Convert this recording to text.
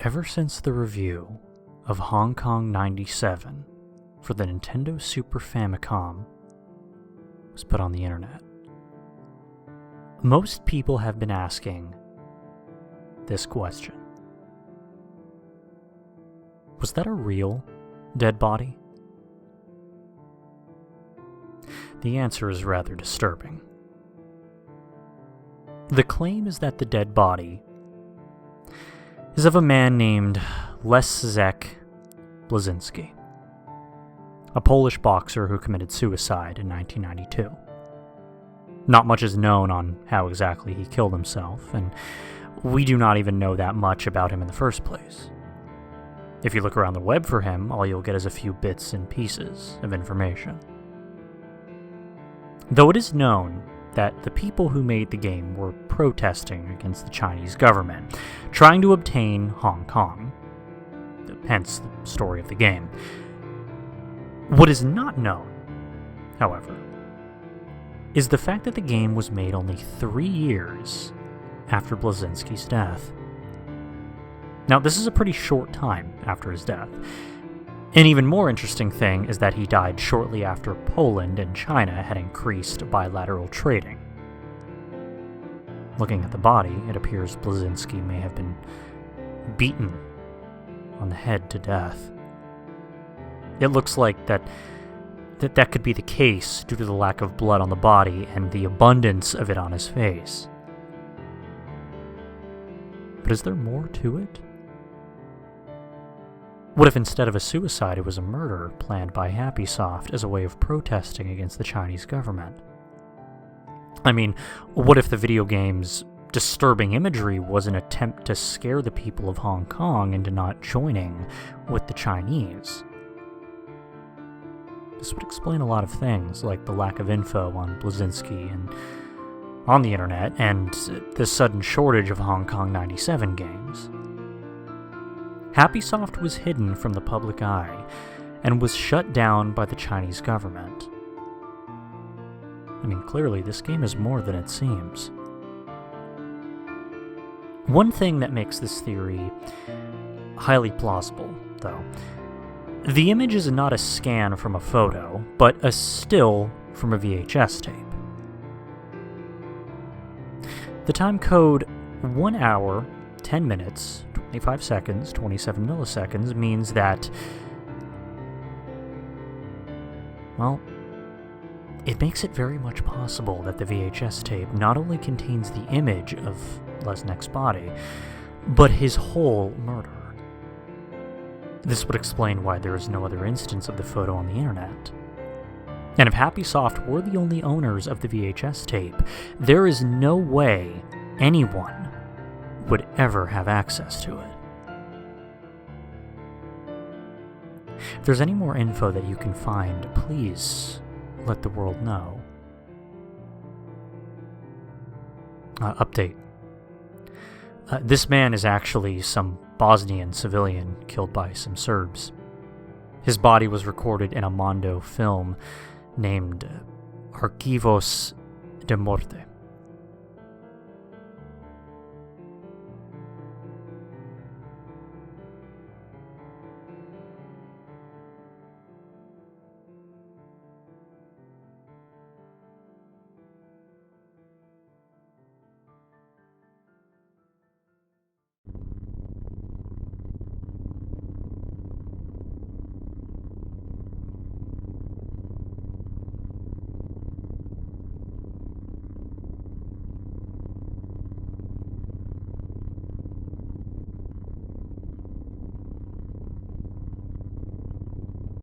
Ever since the review of Hong Kong 97 for the Nintendo Super Famicom was put on the internet, most people have been asking this question. Was that a real dead body? The answer is rather disturbing. The claim is that the dead body is of a man named Leszek Blazinski, a Polish boxer who committed suicide in 1992. Not much is known on how exactly he killed himself, and we do not even know that much about him in the first place. If you look around the web for him, all you'll get is a few bits and pieces of information. Though it is known that the people who made the game were protesting against the Chinese government, trying to obtain Hong Kong, hence the story of the game. What is not known, however, is the fact that the game was made only 3 years after Blazinski's death. Now, this is a pretty short time after his death. An even more interesting thing is that he died shortly after Poland and China had increased bilateral trading. Looking at the body, it appears Blazinski may have been beaten on the head to death. It looks like that could be the case due to the lack of blood on the body and the abundance of it on his face. But is there more to it? What if instead of a suicide, it was a murder planned by Happysoft as a way of protesting against the Chinese government? I mean, what if the video game's disturbing imagery was an attempt to scare the people of Hong Kong into not joining with the Chinese? This would explain a lot of things, like the lack of info on Blazinski and on the internet, and the sudden shortage of Hong Kong 97 games. Happysoft was hidden from the public eye and was shut down by the Chinese government. I mean, clearly this game is more than it seems. One thing that makes this theory highly plausible, though, the image is not a scan from a photo, but a still from a VHS tape. The time code 1 hour, 10 minutes, 25 seconds, 27 milliseconds means that, well, it makes it very much possible that the VHS tape not only contains the image of Lesek's body, but his whole murder. This would explain why there is no other instance of the photo on the internet. And if Happysoft were the only owners of the VHS tape, there is no way anyone would ever have access to it. If there's any more info that you can find, please let the world know. Update. This man is actually some Bosnian civilian killed by some Serbs. His body was recorded in a Mondo film named Archivos de Morte.